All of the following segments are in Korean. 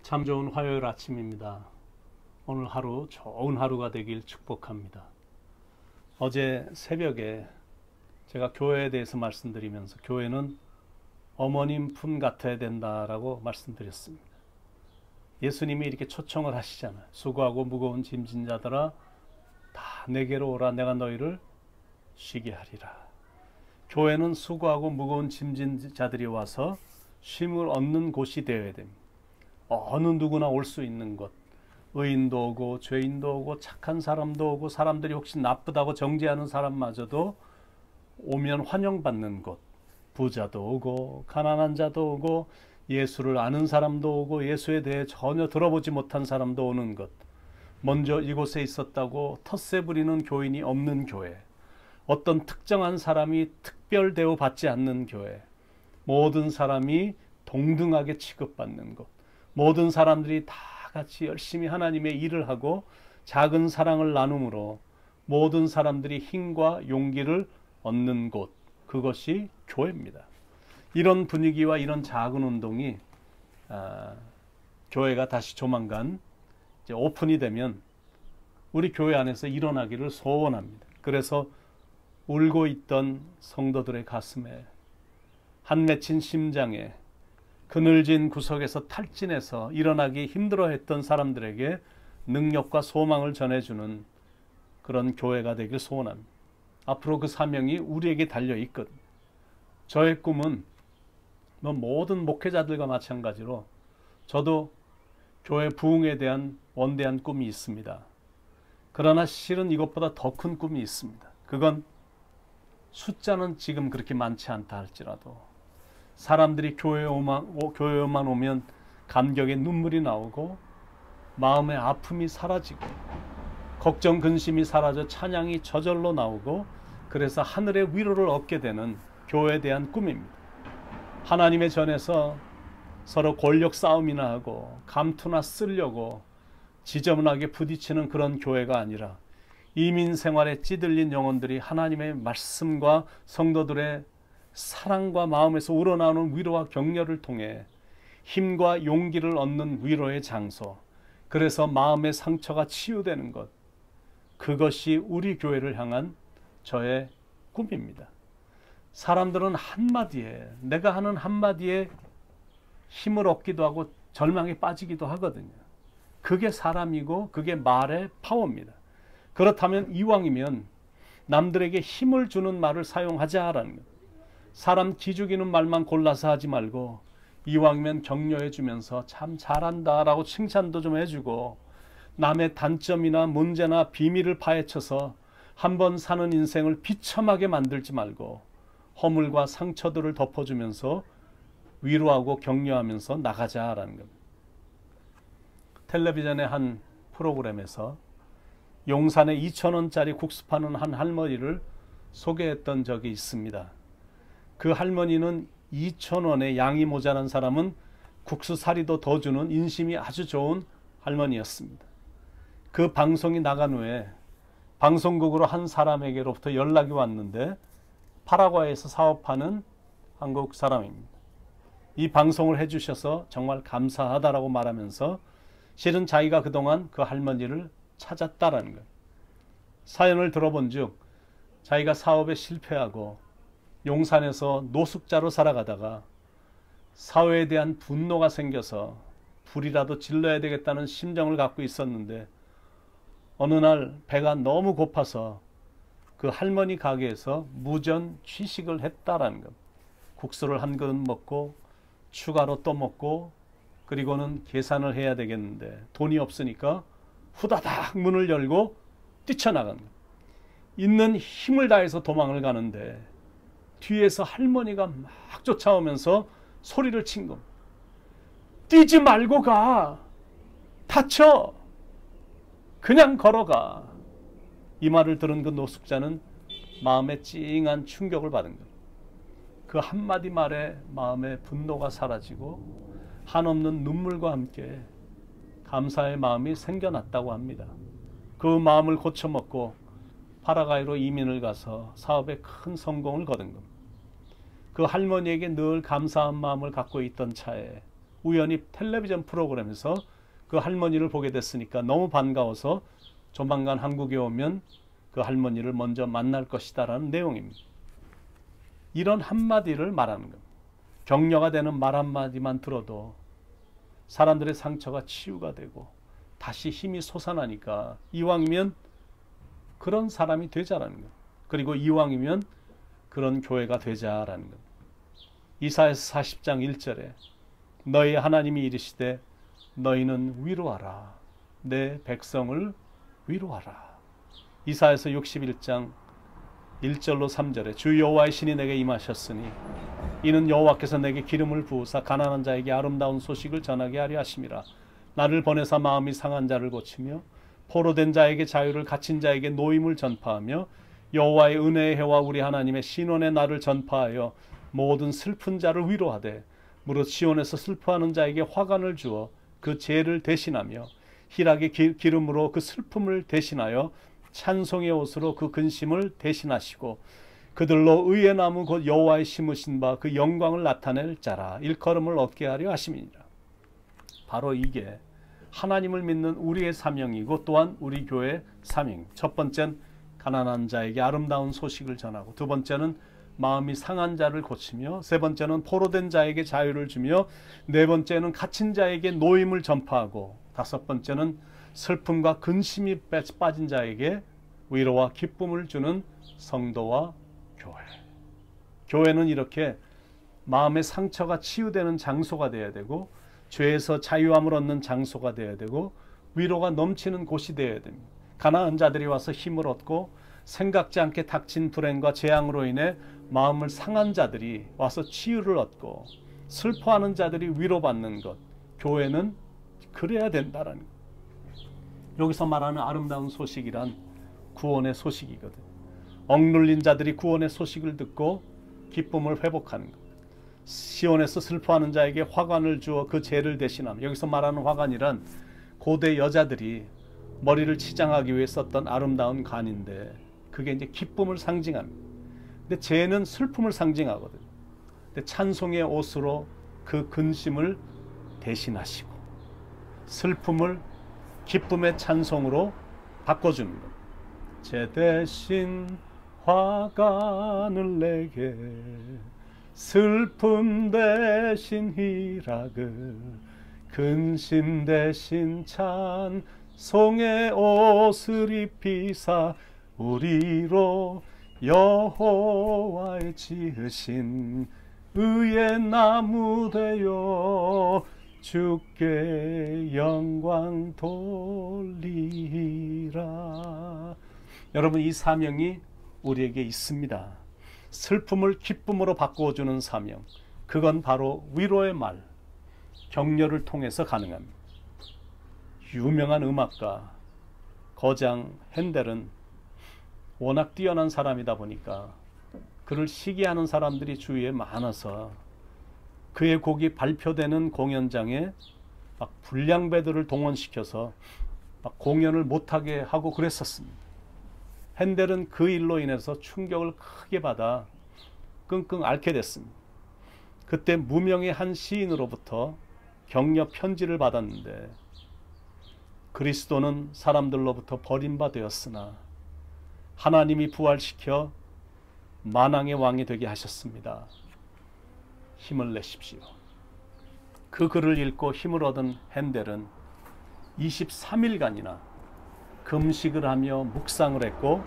참 좋은 화요일 아침입니다. 오늘 하루 좋은 하루가 되길 축복합니다. 어제 새벽에 제가 교회에 대해서 말씀드리면서 교회는 어머님 품 같아야 된다라고 말씀드렸습니다. 예수님이 이렇게 초청을 하시잖아요. 수고하고 무거운 짐진 자들아 다 내게로 오라, 내가 너희를 쉬게 하리라. 교회는 수고하고 무거운 짐진 자들이 와서 쉼을 얻는 곳이 되어야 됩니다. 어느 누구나 올 수 있는 곳, 의인도 오고 죄인도 오고 착한 사람도 오고 사람들이 혹시 나쁘다고 정죄하는 사람마저도 오면 환영받는 곳, 부자도 오고 가난한 자도 오고 예수를 아는 사람도 오고 예수에 대해 전혀 들어보지 못한 사람도 오는 곳, 먼저 이곳에 있었다고 텃세 부리는 교인이 없는 교회, 어떤 특정한 사람이 특별 대우받지 않는 교회, 모든 사람이 동등하게 취급받는 곳, 모든 사람들이 다 같이 열심히 하나님의 일을 하고 작은 사랑을 나눔으로 모든 사람들이 힘과 용기를 얻는 곳, 그것이 교회입니다. 이런 분위기와 이런 작은 운동이 교회가 다시 조만간 이제 오픈이 되면 우리 교회 안에서 일어나기를 소원합니다. 그래서 울고 있던 성도들의 가슴에, 한 맺힌 심장에, 그늘진 구석에서 탈진해서 일어나기 힘들어했던 사람들에게 능력과 소망을 전해주는 그런 교회가 되길 소원합니다. 앞으로 그 사명이 우리에게 달려 있거든요. 저의 꿈은 모든 목회자들과 마찬가지로 저도 교회 부흥에 대한 원대한 꿈이 있습니다. 그러나 실은 이것보다 더 큰 꿈이 있습니다. 그건 숫자는 지금 그렇게 많지 않다 할지라도 사람들이 교회에만 오면 감격의 눈물이 나오고 마음의 아픔이 사라지고 걱정 근심이 사라져 찬양이 저절로 나오고 그래서 하늘의 위로를 얻게 되는 교회에 대한 꿈입니다. 하나님의 전에서 서로 권력 싸움이나 하고 감투나 쓰려고 지저분하게 부딪히는 그런 교회가 아니라 이민 생활에 찌들린 영혼들이 하나님의 말씀과 성도들의 사랑과 마음에서 우러나오는 위로와 격려를 통해 힘과 용기를 얻는 위로의 장소, 그래서 마음의 상처가 치유되는 것, 그것이 우리 교회를 향한 저의 꿈입니다. 사람들은 한마디에, 내가 하는 한마디에 힘을 얻기도 하고 절망에 빠지기도 하거든요. 그게 사람이고 그게 말의 파워입니다. 그렇다면 이왕이면 남들에게 힘을 주는 말을 사용하자라는 것. 사람 기죽이는 말만 골라서 하지 말고 이왕이면 격려해 주면서 참 잘한다 라고 칭찬도 좀 해주고 남의 단점이나 문제나 비밀을 파헤쳐서 한번 사는 인생을 비참하게 만들지 말고 허물과 상처들을 덮어주면서 위로하고 격려하면서 나가자라는 겁니다. 텔레비전의 한 프로그램에서 용산에 2,000원짜리 국수 파는 한 할머니를 소개했던 적이 있습니다. 그 할머니는 2,000원에 양이 모자란 사람은 국수 사리도 더 주는 인심이 아주 좋은 할머니였습니다. 그 방송이 나간 후에 방송국으로 한 사람에게로부터 연락이 왔는데 파라과이에서 사업하는 한국 사람입니다. 이 방송을 해주셔서 정말 감사하다라고 말하면서 실은 자기가 그동안 그 할머니를 찾았다라는 거예요. 사연을 들어본 즉 자기가 사업에 실패하고 용산에서 노숙자로 살아가다가 사회에 대한 분노가 생겨서 불이라도 질러야 되겠다는 심정을 갖고 있었는데 어느 날 배가 너무 고파서 그 할머니 가게에서 무전 취식을 했다라는 것. 국수를 한 그릇 먹고 추가로 또 먹고 그리고는 계산을 해야 되겠는데 돈이 없으니까 후다닥 문을 열고 뛰쳐나간 것. 있는 힘을 다해서 도망을 가는데 뒤에서 할머니가 막 쫓아오면서 소리를 친 겁니다. 뛰지 말고 가. 다쳐. 그냥 걸어가. 이 말을 들은 그 노숙자는 마음에 찡한 충격을 받은 겁니다. 그 한마디 말에 마음의 분노가 사라지고 한없는 눈물과 함께 감사의 마음이 생겨났다고 합니다. 그 마음을 고쳐먹고 파라과이로 이민을 가서 사업에 큰 성공을 거둔 겁니다. 그 할머니에게 늘 감사한 마음을 갖고 있던 차에 우연히 텔레비전 프로그램에서 그 할머니를 보게 됐으니까 너무 반가워서 조만간 한국에 오면 그 할머니를 먼저 만날 것이다 라는 내용입니다. 이런 한마디를 말하는 겁니다. 격려가 되는 말 한마디만 들어도 사람들의 상처가 치유가 되고 다시 힘이 솟아나니까 이왕이면 그런 사람이 되자라는 거예요. 그리고 이왕이면 그런 교회가 되자라는 거예요. 이사야서 40장 1절에 너희 하나님이 이르시되 너희는 위로하라. 내 백성을 위로하라. 이사야서 61장 1절로 3절에 주 여호와의 신이 내게 임하셨으니 이는 여호와께서 내게 기름을 부으사 가난한 자에게 아름다운 소식을 전하게 하려 하심이라. 나를 보내사 마음이 상한 자를 고치며 포로된 자에게 자유를 갇힌 자에게 노임을 전파하며 여호와의 은혜의 해와 우리 하나님의 신원의 날을 전파하여 모든 슬픈 자를 위로하되 무릇 시온에서 슬퍼하는 자에게 화관을 주어 그 죄를 대신하며 희락의 기름으로 그 슬픔을 대신하여 찬송의 옷으로 그 근심을 대신하시고 그들로 의의 나무 곧 여호와의 심으신 바 그 영광을 나타낼 자라 일컬음을 얻게 하려 하심이니라. 바로 이게 하나님을 믿는 우리의 사명이고 또한 우리 교회의 사명. 첫 번째는 가난한 자에게 아름다운 소식을 전하고, 두 번째는 마음이 상한 자를 고치며, 세 번째는 포로된 자에게 자유를 주며, 네 번째는 갇힌 자에게 노임을 전파하고, 다섯 번째는 슬픔과 근심이 빠진 자에게 위로와 기쁨을 주는 성도와 교회. 교회는 이렇게 마음의 상처가 치유되는 장소가 되어야 되고, 죄에서 자유함을 얻는 장소가 되어야 되고, 위로가 넘치는 곳이 되어야 됩니다. 가난한 자들이 와서 힘을 얻고, 생각지 않게 닥친 불행과 재앙으로 인해 마음을 상한 자들이 와서 치유를 얻고, 슬퍼하는 자들이 위로받는 것, 교회는 그래야 된다라는 것. 여기서 말하는 아름다운 소식이란 구원의 소식이거든. 억눌린 자들이 구원의 소식을 듣고 기쁨을 회복하는 것. 시온에서 슬퍼하는 자에게 화관을 주어 그 죄를 대신함. 여기서 말하는 화관이란 고대 여자들이 머리를 치장하기 위해 썼던 아름다운 관인데, 그게 이제 기쁨을 상징합니다. 근데 죄는 슬픔을 상징하거든. 근데 찬송의 옷으로 그 근심을 대신하시고 슬픔을 기쁨의 찬송으로 바꿔주는 것. 죄 대신 화관을 내게, 슬픔 대신 희락을, 근심 대신 찬송의 옷을 입히사 우리로 여호와의 지으신 의의 나무 되어 주께 영광 돌리라. 여러분, 이 사명이 우리에게 있습니다. 슬픔을 기쁨으로 바꿔주는 사명, 그건 바로 위로의 말, 격려를 통해서 가능합니다. 유명한 음악가 거장 핸델은 워낙 뛰어난 사람이다 보니까 그를 시기하는 사람들이 주위에 많아서 그의 곡이 발표되는 공연장에 막 불량배들을 동원시켜서 막 공연을 못하게 하고 그랬었습니다. 핸델은 그 일로 인해서 충격을 크게 받아 끙끙 앓게 됐습니다. 그때 무명의 한 시인으로부터 격려 편지를 받았는데, 그리스도는 사람들로부터 버림받았으나 하나님이 부활시켜 만왕의 왕이 되게 하셨습니다. 힘을 내십시오. 그 글을 읽고 힘을 얻은 핸델은 23일간이나 금식을 하며 묵상을 했고,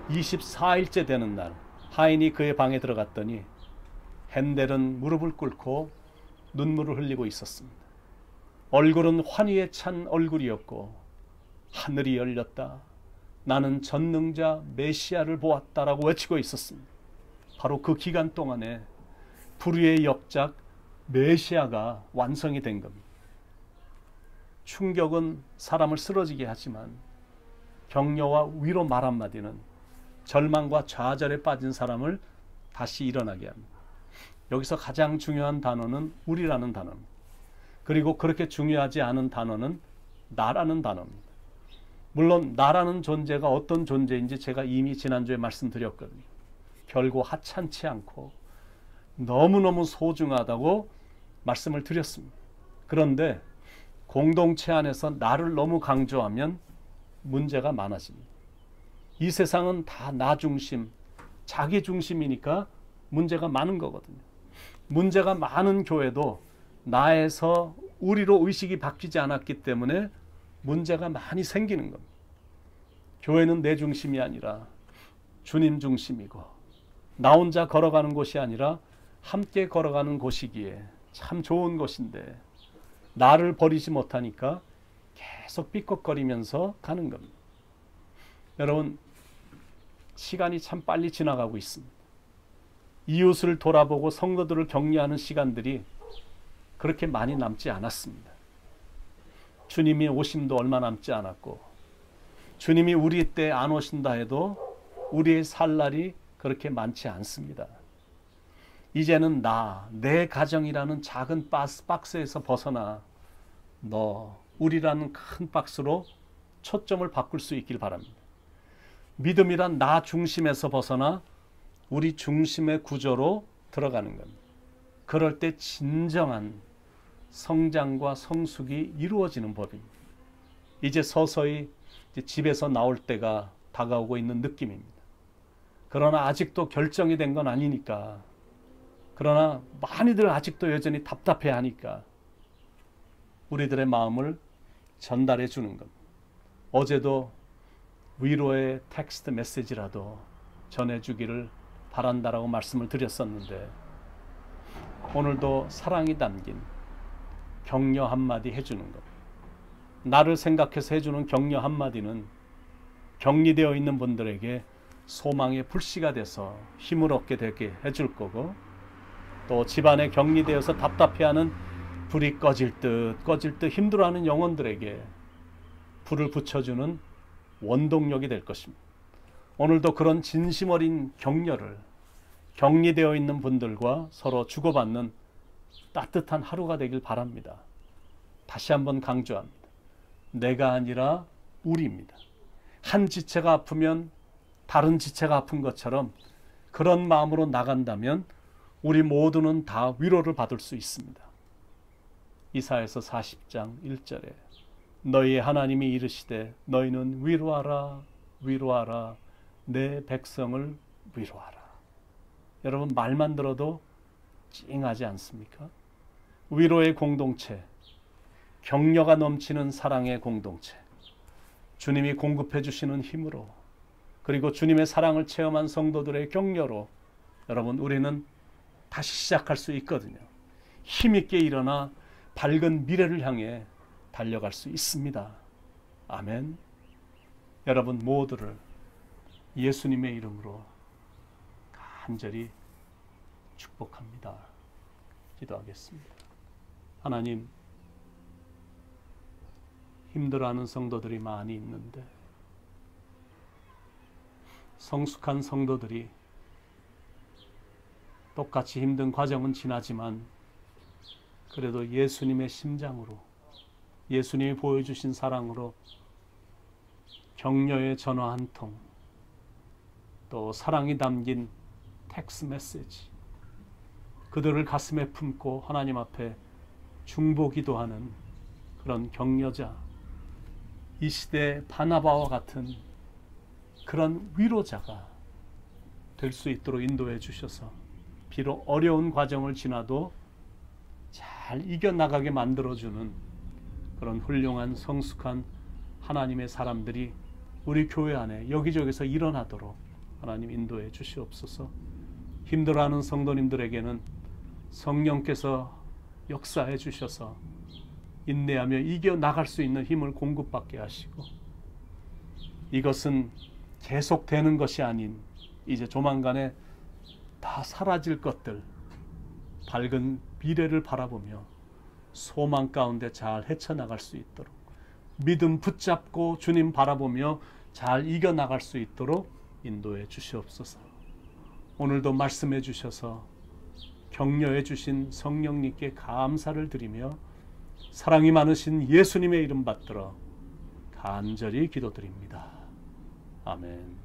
24일째 되는 날 하인이 그의 방에 들어갔더니 핸델은 무릎을 꿇고 눈물을 흘리고 있었습니다. 얼굴은 환희에 찬 얼굴이었고, 하늘이 열렸다, 나는 전능자 메시아를 보았다라고 외치고 있었습니다. 바로 그 기간 동안에 불의의 역작 메시아가 완성이 된 겁니다. 충격은 사람을 쓰러지게 하지만 격려와 위로 말 한마디는 절망과 좌절에 빠진 사람을 다시 일어나게 합니다. 여기서 가장 중요한 단어는 우리라는 단어입니다. 그리고 그렇게 중요하지 않은 단어는 나라는 단어입니다. 물론 나라는 존재가 어떤 존재인지 제가 이미 지난주에 말씀드렸거든요. 결코 하찮지 않고 너무너무 소중하다고 말씀을 드렸습니다. 그런데 공동체 안에서 나를 너무 강조하면 문제가 많아집니다. 이 세상은 다 나 중심, 자기 중심이니까 문제가 많은 거거든요. 문제가 많은 교회도 나에서 우리로 의식이 바뀌지 않았기 때문에 문제가 많이 생기는 겁니다. 교회는 내 중심이 아니라 주님 중심이고, 나 혼자 걸어가는 곳이 아니라 함께 걸어가는 곳이기에 참 좋은 곳인데 나를 버리지 못하니까 계속 삐걱거리면서 가는 겁니다. 여러분, 시간이 참 빨리 지나가고 있습니다. 이웃을 돌아보고 성도들을 격려하는 시간들이 그렇게 많이 남지 않았습니다. 주님이 오심도 얼마 남지 않았고, 주님이 우리 때 안 오신다 해도 우리의 살 날이 그렇게 많지 않습니다. 이제는 내 가정이라는 작은 박스에서 벗어나 우리라는 큰 박스로 초점을 바꿀 수 있길 바랍니다. 믿음이란 나 중심에서 벗어나 우리 중심의 구조로 들어가는 겁니다. 그럴 때 진정한 성장과 성숙이 이루어지는 법입니다. 이제 서서히 집에서 나올 때가 다가오고 있는 느낌입니다. 그러나 아직도 결정이 된 건 아니니까, 그러나 많이들 아직도 여전히 답답해하니까 우리들의 마음을 전달해 주는 겁니다. 어제도 위로의 텍스트 메시지라도 전해주기를 바란다라고 말씀을 드렸었는데, 오늘도 사랑이 담긴 격려 한마디 해주는 것, 나를 생각해서 해주는 격려 한마디는 격리되어 있는 분들에게 소망의 불씨가 돼서 힘을 얻게 되게 해줄 거고, 또 집안에 격리되어서 답답해하는 불이 꺼질 듯 힘들어하는 영혼들에게 불을 붙여주는 원동력이 될 것입니다. 오늘도 그런 진심 어린 격려를 격리되어 있는 분들과 서로 주고받는 따뜻한 하루가 되길 바랍니다. 다시 한번 강조합니다. 내가 아니라 우리입니다. 한 지체가 아프면 다른 지체가 아픈 것처럼 그런 마음으로 나간다면 우리 모두는 다 위로를 받을 수 있습니다. 이사야서 40장 1절에 너희의 하나님이 이르시되 너희는 위로하라 위로하라 내 백성을 위로하라. 여러분, 말만 들어도 찡하지 않습니까? 위로의 공동체, 격려가 넘치는 사랑의 공동체, 주님이 공급해 주시는 힘으로, 그리고 주님의 사랑을 체험한 성도들의 격려로 여러분, 우리는 다시 시작할 수 있거든요. 힘있게 일어나 밝은 미래를 향해 달려갈 수 있습니다. 아멘. 여러분 모두를 예수님의 이름으로 간절히 축복합니다. 기도하겠습니다. 하나님, 힘들어하는 성도들이 많이 있는데, 성숙한 성도들이 똑같이 힘든 과정은 지나지만 그래도 예수님의 심장으로, 예수님이 보여주신 사랑으로 격려의 전화 한 통, 또 사랑이 담긴 텍스트 메시지, 그들을 가슴에 품고 하나님 앞에 중보기도하는 그런 격려자, 이 시대 바나바와 같은 그런 위로자가 될 수 있도록 인도해 주셔서 비록 어려운 과정을 지나도 잘 이겨나가게 만들어주는 그런 훌륭한 성숙한 하나님의 사람들이 우리 교회 안에 여기저기서 일어나도록 하나님 인도해 주시옵소서. 힘들어하는 성도님들에게는 성령께서 역사해 주셔서 인내하며 이겨나갈 수 있는 힘을 공급받게 하시고, 이것은 계속되는 것이 아닌 이제 조만간에 다 사라질 것들, 밝은 미래를 바라보며 소망 가운데 잘 헤쳐나갈 수 있도록, 믿음 붙잡고 주님 바라보며 잘 이겨나갈 수 있도록 인도해 주시옵소서. 오늘도 말씀해 주셔서 격려해 주신 성령님께 감사를 드리며 사랑이 많으신 예수님의 이름 받들어 간절히 기도드립니다. 아멘.